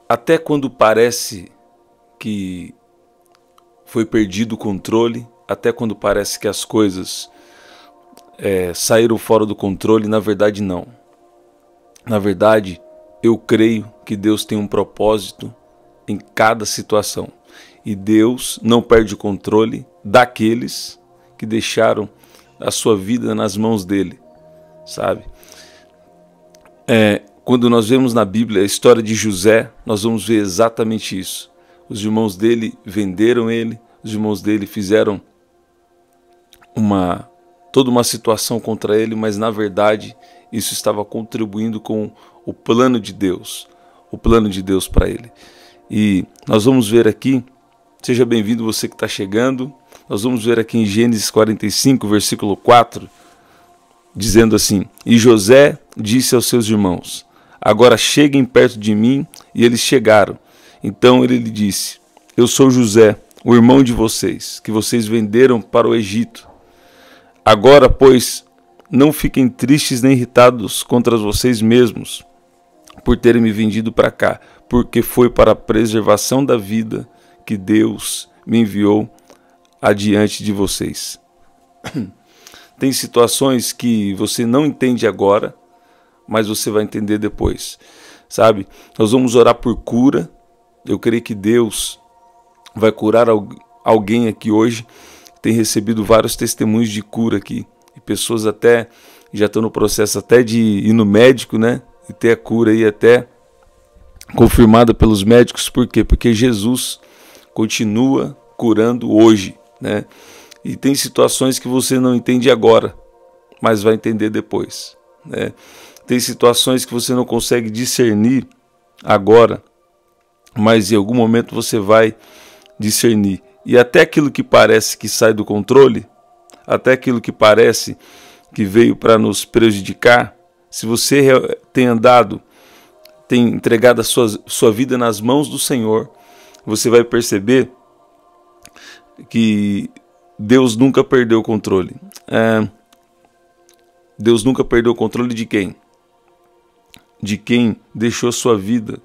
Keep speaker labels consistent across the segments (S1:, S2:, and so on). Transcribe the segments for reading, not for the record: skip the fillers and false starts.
S1: Até quando parece que foi perdido o controle, até quando parece que as coisas saíram fora do controle, na verdade não. Na verdade, eu creio que Deus tem um propósito em cada situação. E Deus não perde o controle daqueles que deixaram a sua vida nas mãos dele, sabe? Quando nós vemos na Bíblia a história de José, nós vamos ver exatamente isso. Os irmãos dele venderam ele, os irmãos dele fizeram toda uma situação contra ele, mas na verdade isso estava contribuindo com o plano de Deus para ele. E nós vamos ver aqui, seja bem-vindo você que está chegando, nós vamos ver aqui em Gênesis 45, versículo 4, dizendo assim: E José disse aos seus irmãos: Agora cheguem perto de mim. E eles chegaram. Então ele lhe disse: Eu sou José, o irmão de vocês, que vocês venderam para o Egito. Agora, pois, não fiquem tristes nem irritados contra vocês mesmos por terem me vendido para cá, porque foi para a preservação da vida que Deus me enviou adiante de vocês. Tem situações que você não entende agora, mas você vai entender depois, sabe? Nós vamos orar por cura. Eu creio que Deus vai curar alguém aqui hoje. Tem recebido vários testemunhos de cura aqui, e pessoas até já estão no processo até de ir no médico, né? E ter a cura aí até confirmada pelos médicos. Por quê? Porque Jesus continua curando hoje, né? E tem situações que você não entende agora, mas vai entender depois, né? Tem situações que você não consegue discernir agora, mas em algum momento você vai discernir. E até aquilo que parece que sai do controle, até aquilo que parece que veio para nos prejudicar, se você tem entregado a sua vida nas mãos do Senhor, você vai perceber que Deus nunca perdeu o controle. Deus nunca perdeu o controle de quem? De quem deixou sua vida,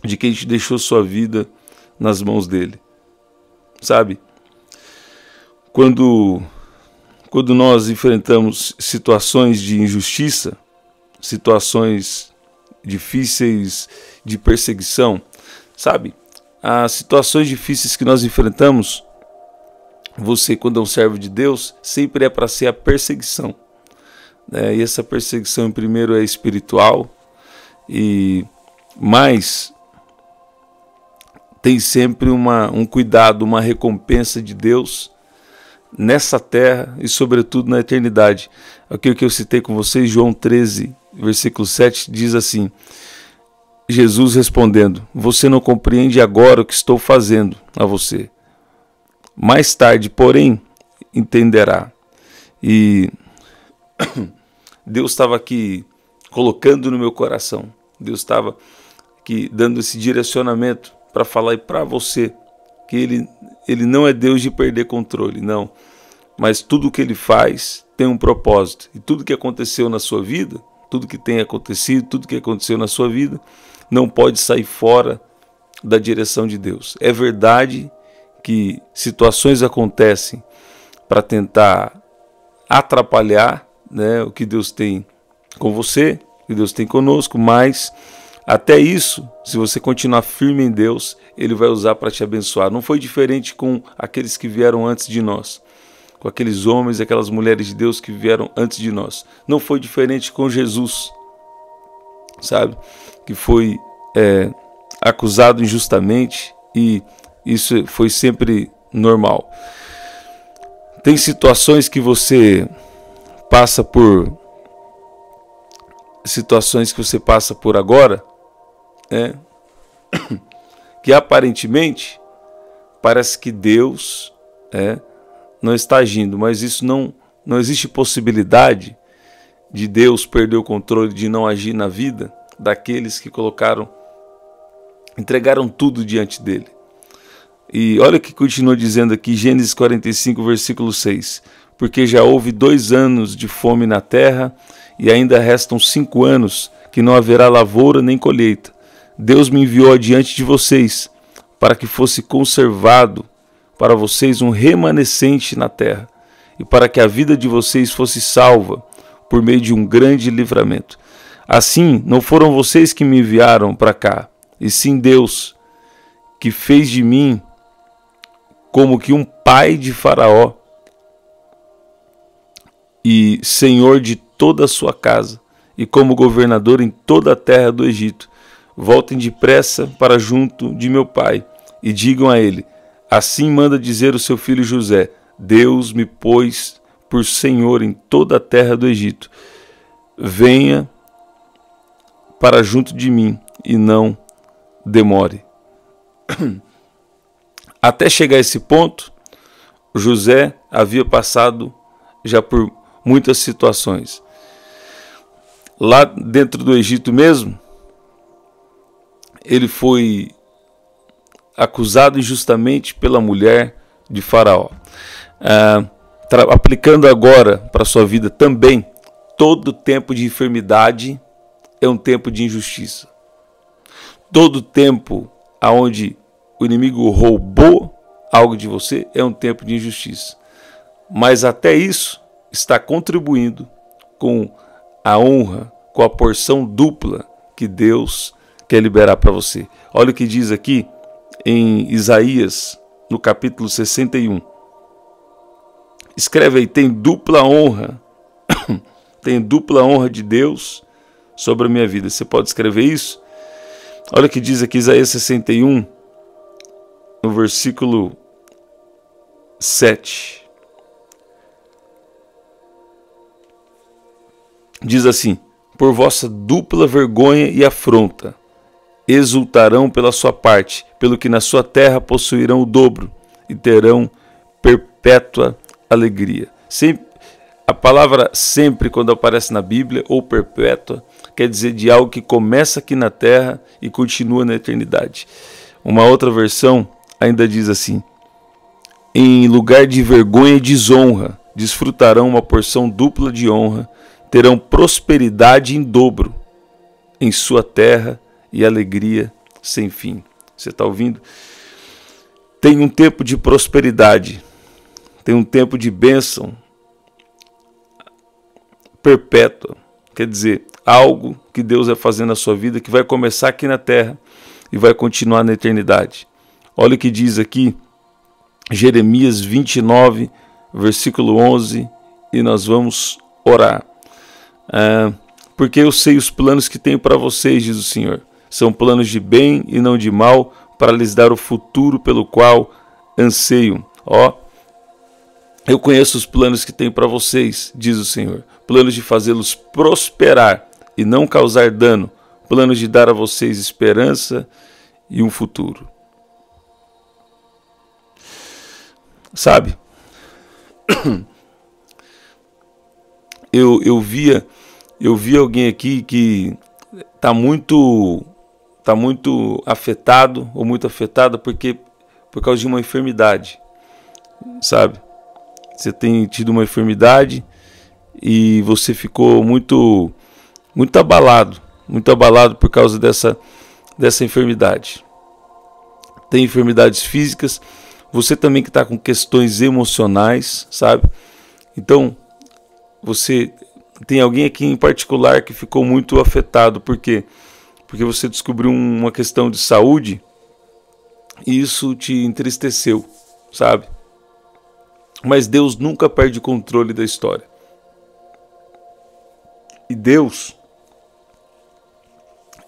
S1: de quem te deixou sua vida nas mãos dele, sabe? Quando nós enfrentamos situações de injustiça, situações difíceis de perseguição, sabe? As situações difíceis que nós enfrentamos, você, quando é um servo de Deus, sempre é para ser a perseguição, né? E essa perseguição, primeiro, é espiritual, mas tem sempre um cuidado, uma recompensa de Deus nessa terra e sobretudo na eternidade. Aquilo que eu citei com vocês, João 13, versículo 7, diz assim: Jesus respondendo: Você não compreende agora o que estou fazendo a você. Mais tarde, porém, entenderá. E Deus estava aqui colocando no meu coração, Deus estava aqui dando esse direcionamento para falar e para você que ele não é Deus de perder controle, não. Mas tudo que ele faz tem um propósito. E tudo que aconteceu na sua vida, tudo que tem acontecido, tudo que aconteceu na sua vida, não pode sair fora da direção de Deus. É verdade que situações acontecem para tentar atrapalhar, né, o que Deus tem com você, o que Deus tem conosco, mas até isso, se você continuar firme em Deus, Ele vai usar para te abençoar. Não foi diferente com aqueles que vieram antes de nós, com aqueles homens e aquelas mulheres de Deus que vieram antes de nós. Não foi diferente com Jesus, sabe? Que foi acusado injustamente, e isso foi sempre normal. Tem situações que você passa por agora, que aparentemente parece que Deus não está agindo, mas isso não existe possibilidade de Deus perder o controle, de não agir na vida daqueles que entregaram tudo diante dele. E olha o que continua dizendo aqui, Gênesis 45, versículo 6. Porque já houve 2 anos de fome na terra, e ainda restam 5 anos que não haverá lavoura nem colheita. Deus me enviou adiante de vocês, para que fosse conservado para vocês um remanescente na terra, e para que a vida de vocês fosse salva por meio de um grande livramento. Assim, não foram vocês que me enviaram para cá, e sim Deus, que fez de mim como que um pai de Faraó e senhor de toda a sua casa, e como governador em toda a terra do Egito. Voltem depressa para junto de meu pai, e digam a ele: assim manda dizer o seu filho José: Deus me pôs por senhor em toda a terra do Egito. Venha para junto de mim e não demore. Até chegar a esse ponto, José havia passado já por muitas situações. Lá dentro do Egito mesmo, ele foi acusado injustamente pela mulher de Faraó. Aplicando agora para a sua vida também, todo tempo de enfermidade é um tempo de injustiça. Todo tempo onde o inimigo roubou algo de você é um tempo de injustiça. Mas até isso está contribuindo com a honra, com a porção dupla que Deus quer liberar para você. Olha o que diz aqui em Isaías, no capítulo 61. Escreve aí: tem dupla honra, tem dupla honra de Deus sobre a minha vida. Você pode escrever isso? Olha o que diz aqui Isaías 61, no versículo 7. Diz assim: por vossa dupla vergonha e afronta, exultarão pela sua parte, pelo que na sua terra possuirão o dobro e terão perpétua alegria. Sempre, a palavra sempre, quando aparece na Bíblia, ou perpétua, quer dizer de algo que começa aqui na terra e continua na eternidade. Uma outra versão ainda diz assim: em lugar de vergonha e desonra, desfrutarão uma porção dupla de honra, terão prosperidade em dobro em sua terra e alegria sem fim. Você está ouvindo? Tem um tempo de prosperidade, tem um tempo de bênção perpétua, quer dizer, algo que Deus vai fazer na sua vida, que vai começar aqui na terra e vai continuar na eternidade. Olha o que diz aqui Jeremias 29, versículo 11, e nós vamos orar. Porque eu sei os planos que tenho para vocês, diz o Senhor. São planos de bem e não de mal, para lhes dar o futuro pelo qual anseiam. Eu conheço os planos que tenho para vocês, diz o Senhor. Planos de fazê-los prosperar e não causar dano. Planos de dar a vocês esperança e um futuro. Sabe? Eu vi alguém aqui que está muito afetado ou muito afetada por causa de uma enfermidade, sabe? Você tem tido uma enfermidade e você ficou muito abalado por causa dessa enfermidade. Tem enfermidades físicas, você também que está com questões emocionais, sabe? Então, você tem alguém aqui em particular que ficou muito afetado, por quê? Porque você descobriu uma questão de saúde e isso te entristeceu, sabe? Mas Deus nunca perde o controle da história. E Deus,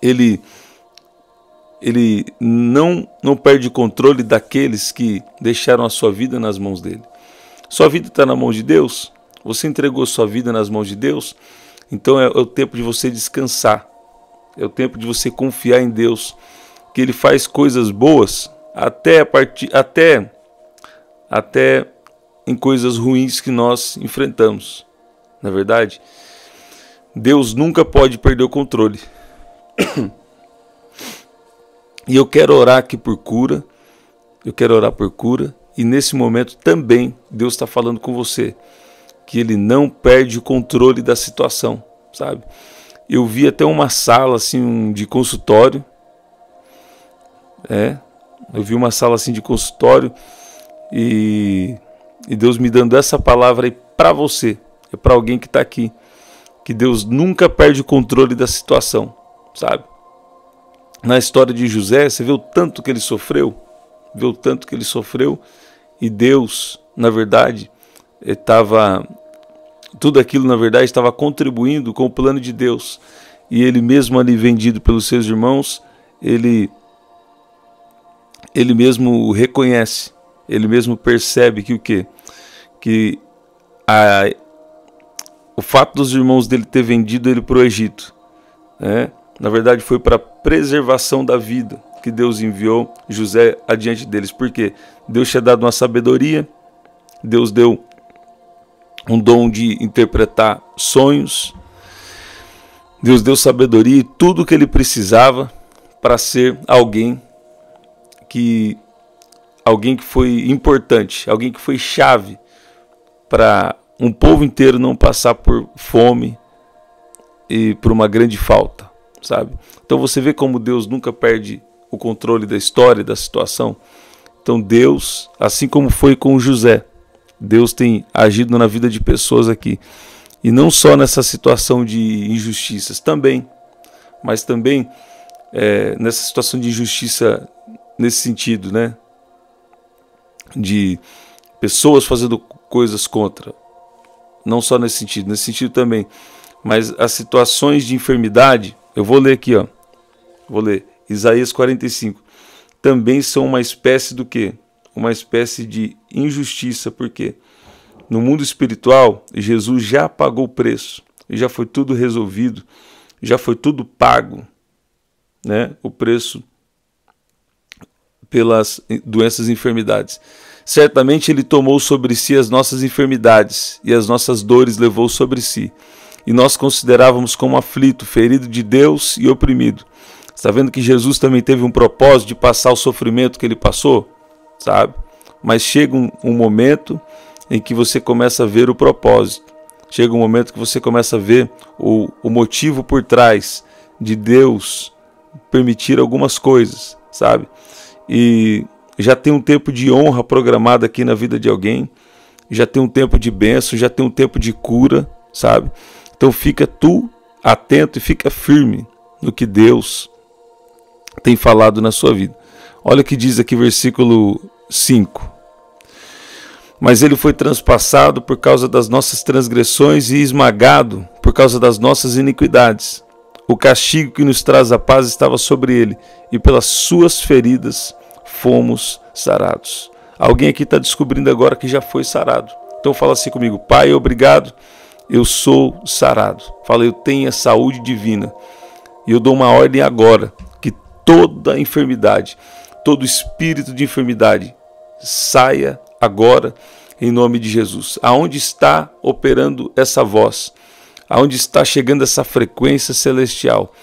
S1: Ele não perde o controle daqueles que deixaram a sua vida nas mãos dele. Sua vida está na mão de Deus? Você entregou sua vida nas mãos de Deus? Então é o tempo de você descansar. É o tempo de você confiar em Deus, que Ele faz coisas boas até em coisas ruins que nós enfrentamos. Não é verdade? Deus nunca pode perder o controle. E eu quero orar aqui por cura. Eu quero orar por cura. E nesse momento também Deus está falando com você que Ele não perde o controle da situação, sabe? Eu vi até uma sala assim de consultório Eu vi uma sala assim de consultório e Deus me dando essa palavra aí para você, é para alguém que está aqui, que Deus nunca perde o controle da situação, sabe? Na história de José, você vê o tanto que ele sofreu, e Deus, na verdade, tudo aquilo na verdade estava contribuindo com o plano de Deus, e ele mesmo ali vendido pelos seus irmãos, ele mesmo reconhece, ele mesmo percebe que o quê? Que o fato dos irmãos dele ter vendido ele para o Egito, na verdade foi para a preservação da vida que Deus enviou José adiante deles. Porque Deus tinha dado uma sabedoria, Deus deu um dom de interpretar sonhos, Deus deu sabedoria e tudo o que ele precisava para ser alguém que foi importante, alguém que foi chave para um povo inteiro não passar por fome e por uma grande falta, sabe? Então você vê como Deus nunca perde o controle da história, da situação. Então Deus, assim como foi com José, Deus tem agido na vida de pessoas aqui. E não só nessa situação de injustiças, mas também nessa situação de injustiça nesse sentido, né? De pessoas fazendo coisas contra. Não só nesse sentido também. Mas as situações de enfermidade, eu vou ler aqui, vou ler Isaías 45. Também são uma espécie do quê? Uma espécie de injustiça, porque no mundo espiritual, Jesus já pagou o preço, já foi tudo resolvido, já foi tudo pago, né? O preço pelas doenças e enfermidades. Certamente ele tomou sobre si as nossas enfermidades e as nossas dores levou sobre si. E nós considerávamos como aflito, ferido de Deus e oprimido. Está vendo que Jesus também teve um propósito de passar o sofrimento que ele passou? Sabe? Mas chega um momento em que você começa a ver o propósito. Chega um momento que você começa a ver o motivo por trás de Deus permitir algumas coisas, sabe? E já tem um tempo de honra programado aqui na vida de alguém, já tem um tempo de bênção, já tem um tempo de cura, sabe? Então fica tu atento e fica firme no que Deus tem falado na sua vida. Olha o que diz aqui versículo 5. Mas ele foi transpassado por causa das nossas transgressões e esmagado por causa das nossas iniquidades. O castigo que nos traz a paz estava sobre ele, e pelas suas feridas fomos sarados. Alguém aqui está descobrindo agora que já foi sarado. Então fala assim comigo: Pai, obrigado, eu sou sarado. Fala, eu tenho a saúde divina. E eu dou uma ordem agora, que toda enfermidade, todo espírito de enfermidade saia agora em nome de Jesus. Aonde está operando essa voz? Aonde está chegando essa frequência celestial?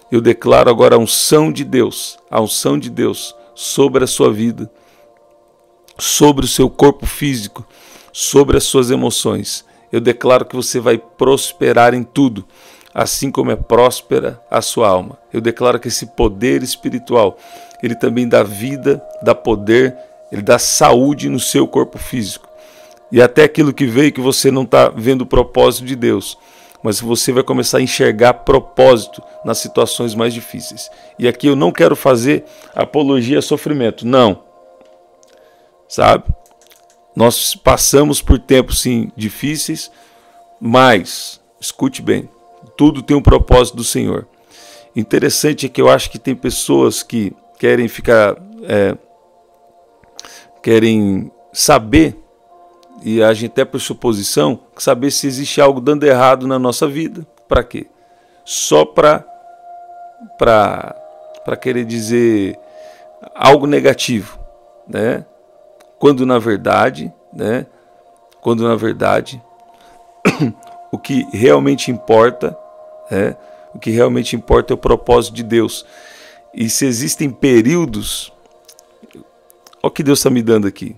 S1: Eu declaro agora a unção de Deus sobre a sua vida, sobre o seu corpo físico, sobre as suas emoções. Eu declaro que você vai prosperar em tudo, assim como é próspera a sua alma. Eu declaro que esse poder espiritual, ele também dá vida, dá poder, ele dá saúde no seu corpo físico. E até aquilo que veio que você não está vendo o propósito de Deus, mas você vai começar a enxergar propósito nas situações mais difíceis. E aqui eu não quero fazer apologia a sofrimento, não. Sabe? Nós passamos por tempos, sim, difíceis, mas, escute bem, tudo tem um propósito do Senhor. Interessante é que eu acho que tem pessoas que querem querem saber, e agem até por suposição, saber se existe algo dando errado na nossa vida. Para quê? Só para querer dizer algo negativo, né? Quando na verdade, o que realmente importa, o que realmente importa é o propósito de Deus. E se existem períodos, olha o que Deus está me dando aqui.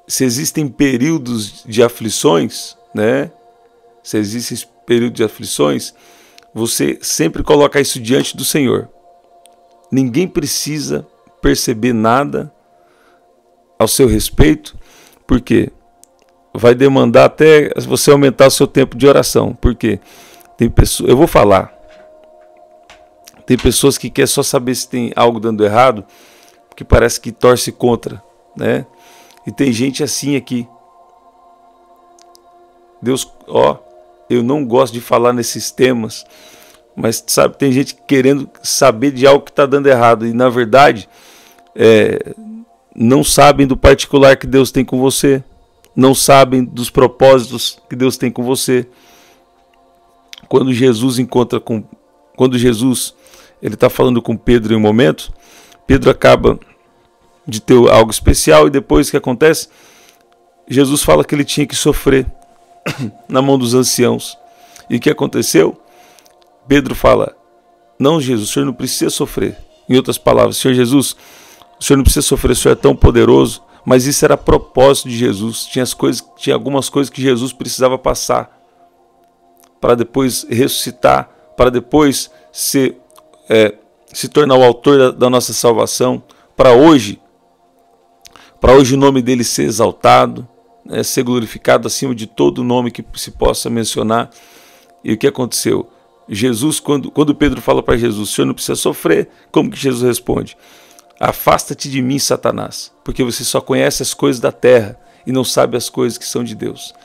S1: Se existem períodos de aflições, Se existem períodos de aflições, você sempre coloca isso diante do Senhor. ninguém precisa perceber nada ao seu respeito, porque vai demandar até você aumentar o seu tempo de oração, porque tem pessoas, eu vou falar, tem pessoas que querem só saber se tem algo dando errado, porque parece que torce contra, né? E tem gente assim aqui. Deus, eu não gosto de falar nesses temas, mas sabe, tem gente querendo saber de algo que está dando errado, e na verdade não sabem do particular que Deus tem com você, não sabem dos propósitos que Deus tem com você. Quando Jesus ele está falando com Pedro em um momento, Pedro acaba de ter algo especial, e depois o que acontece? Jesus fala que ele tinha que sofrer na mão dos anciãos. E o que aconteceu? Pedro fala: não, Jesus, o Senhor não precisa sofrer. Em outras palavras, Senhor Jesus, o Senhor não precisa sofrer, o Senhor é tão poderoso. Mas isso era propósito de Jesus. Tinha algumas coisas que Jesus precisava passar para depois ressuscitar, para depois se tornar o autor da nossa salvação, para hoje o nome dele ser exaltado, ser glorificado acima de todo nome que se possa mencionar. E o que aconteceu? Jesus, quando Pedro fala para Jesus: o Senhor não precisa sofrer, como que Jesus responde? Afasta-te de mim, Satanás, porque você só conhece as coisas da terra e não sabe as coisas que são de Deus.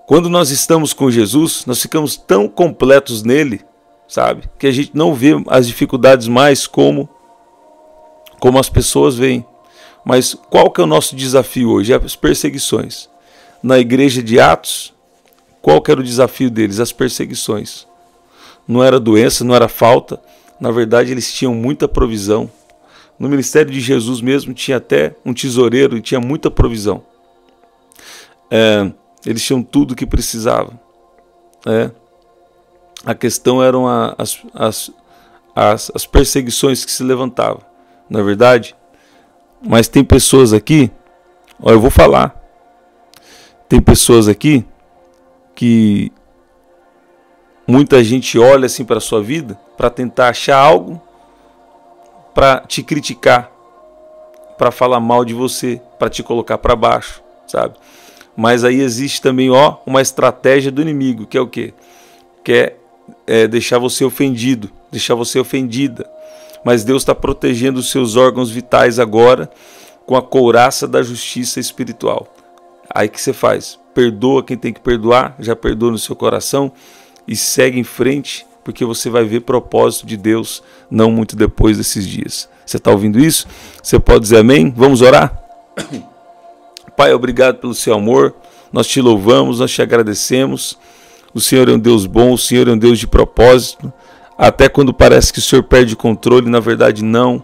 S1: Quando nós estamos com Jesus, nós ficamos tão completos nele, sabe, que a gente não vê as dificuldades mais como as pessoas veem. Mas qual que é o nosso desafio hoje? As perseguições. Na igreja de Atos, qual que era o desafio deles? As perseguições. Não era doença, não era falta. Na verdade, eles tinham muita provisão. No ministério de Jesus mesmo tinha até um tesoureiro e tinha muita provisão. Eles tinham tudo o que precisavam. A questão eram as perseguições que se levantavam. Não é verdade? Mas tem pessoas aqui, eu vou falar. Tem pessoas aqui que muita gente olha assim para a sua vida para tentar achar algo para te criticar, para falar mal de você, para te colocar para baixo, sabe? Mas aí existe também uma estratégia do inimigo, que é o quê? Que é deixar você ofendido, deixar você ofendida. Mas Deus está protegendo os seus órgãos vitais agora com a couraça da justiça espiritual. Aí o que você faz? Perdoa quem tem que perdoar, já perdoa no seu coração e segue em frente, porque você vai ver propósito de Deus não muito depois desses dias. Você está ouvindo isso? Você pode dizer amém? Vamos orar? Pai, obrigado pelo seu amor, nós te louvamos, nós te agradecemos. O Senhor é um Deus bom, o Senhor é um Deus de propósito. Até quando parece que o Senhor perde o controle, na verdade não.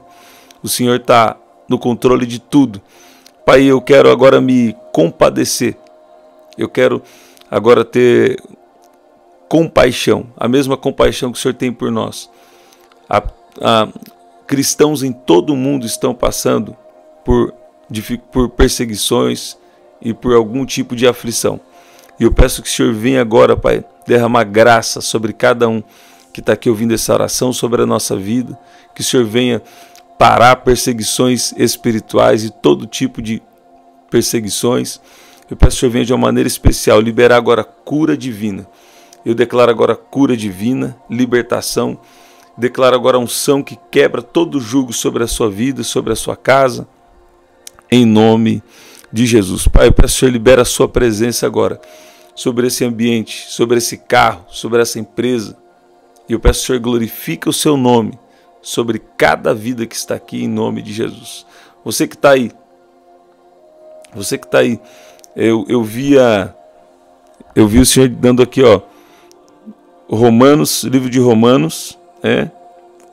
S1: O Senhor está no controle de tudo. Pai, eu quero agora me compadecer. Eu quero agora ter compaixão, a mesma compaixão que o Senhor tem por nós. Cristãos em todo o mundo estão passando por perseguições e por algum tipo de aflição. E eu peço que o Senhor venha agora, Pai, derramar graça sobre cada um que está aqui ouvindo essa oração, sobre a nossa vida. Que o Senhor venha parar perseguições espirituais e todo tipo de perseguições. Eu peço que o Senhor venha de uma maneira especial liberar agora cura divina. Eu declaro agora cura divina, libertação. Declaro agora a unção que quebra todo jugo sobre a sua vida, sobre a sua casa. Em nome de Jesus. Pai, eu peço que o Senhor libere a sua presença agora sobre esse ambiente, sobre esse carro, sobre essa empresa. E eu peço que o Senhor glorifique o seu nome sobre cada vida que está aqui, em nome de Jesus. Você que está aí, eu vi o Senhor dando aqui, Romanos, livro de Romanos,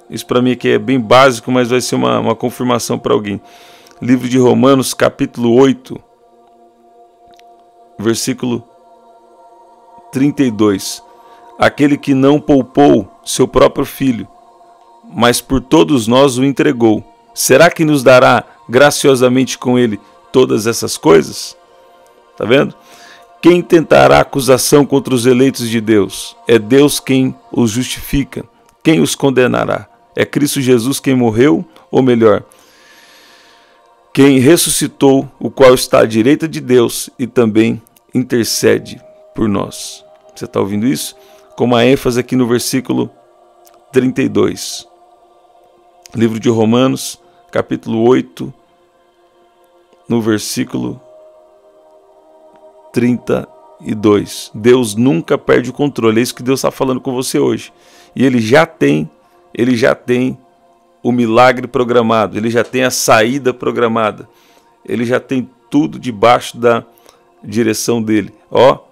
S1: isso para mim aqui é bem básico, mas vai ser uma confirmação para alguém. Livro de Romanos, capítulo 8, versículo 32. Aquele que não poupou seu próprio filho, mas por todos nós o entregou, será que nos dará graciosamente com ele todas essas coisas? Tá vendo? Quem tentará acusação contra os eleitos de Deus? É Deus quem os justifica. Quem os condenará? É Cristo Jesus quem morreu, ou melhor, quem ressuscitou, o qual está à direita de Deus e também intercede por nós. Você está ouvindo isso? Com uma ênfase aqui no versículo 32. Livro de Romanos, capítulo 8, no versículo 32. Deus nunca perde o controle. É isso que Deus está falando com você hoje. E Ele já tem o milagre programado. Ele já tem a saída programada. Ele já tem tudo debaixo da direção dele.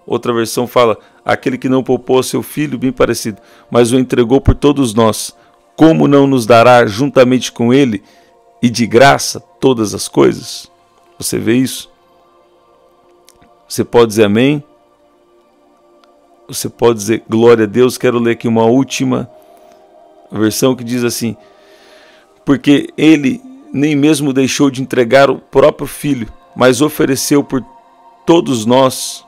S1: Outra versão fala: aquele que não poupou seu filho, bem parecido, mas o entregou por todos nós. Como não nos dará juntamente com ele e de graça todas as coisas? Você vê isso? Você pode dizer amém? Você pode dizer glória a Deus? Quero ler aqui uma última versão que diz assim: porque ele nem mesmo deixou de entregar o próprio filho, mas ofereceu por todos nós.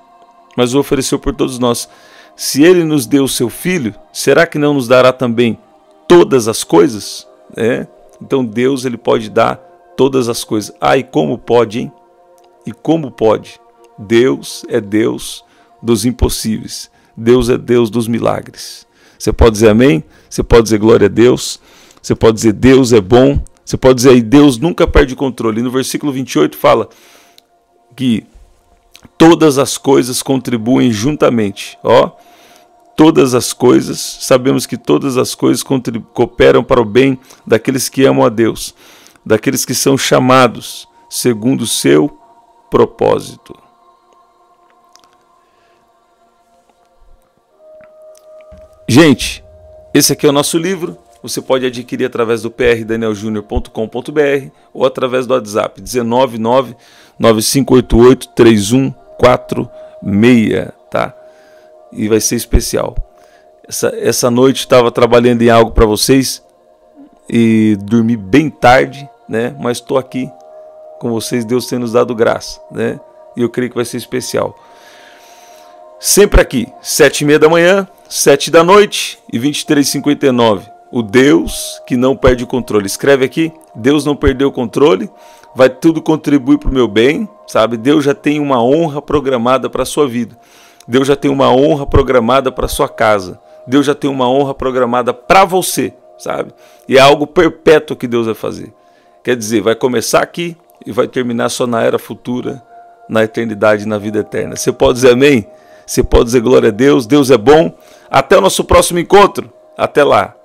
S1: Se ele nos deu o seu filho, será que não nos dará também todas as coisas? Então Deus, ele pode dar todas as coisas. E como pode, hein? E como pode? Deus é Deus dos impossíveis. Deus é Deus dos milagres. Você pode dizer amém? Você pode dizer glória a Deus? Você pode dizer Deus é bom? Você pode dizer aí, Deus nunca perde o controle. E no versículo 28 fala que todas as coisas contribuem juntamente. Todas as coisas, sabemos que todas as coisas cooperam para o bem daqueles que amam a Deus, daqueles que são chamados segundo o seu propósito. Gente, esse aqui é o nosso livro. Você pode adquirir através do prdanieljunior.com.br ou através do WhatsApp 199-9588-3146, tá? E vai ser especial. Essa noite estava trabalhando em algo para vocês e dormi bem tarde, né? Mas estou aqui com vocês, Deus tem nos dado graça, né? E eu creio que vai ser especial. Sempre aqui, 7h30 da manhã, 7 da noite e 23h59. O Deus que não perde o controle. Escreve aqui: Deus não perdeu o controle, vai tudo contribuir para o meu bem, sabe? Deus já tem uma honra programada para a sua vida. Deus já tem uma honra programada para a sua casa. Deus já tem uma honra programada para você, sabe? E é algo perpétuo que Deus vai fazer. Quer dizer, vai começar aqui e vai terminar só na era futura, na eternidade, na vida eterna. Você pode dizer amém? Você pode dizer glória a Deus? Deus é bom. Até o nosso próximo encontro. Até lá.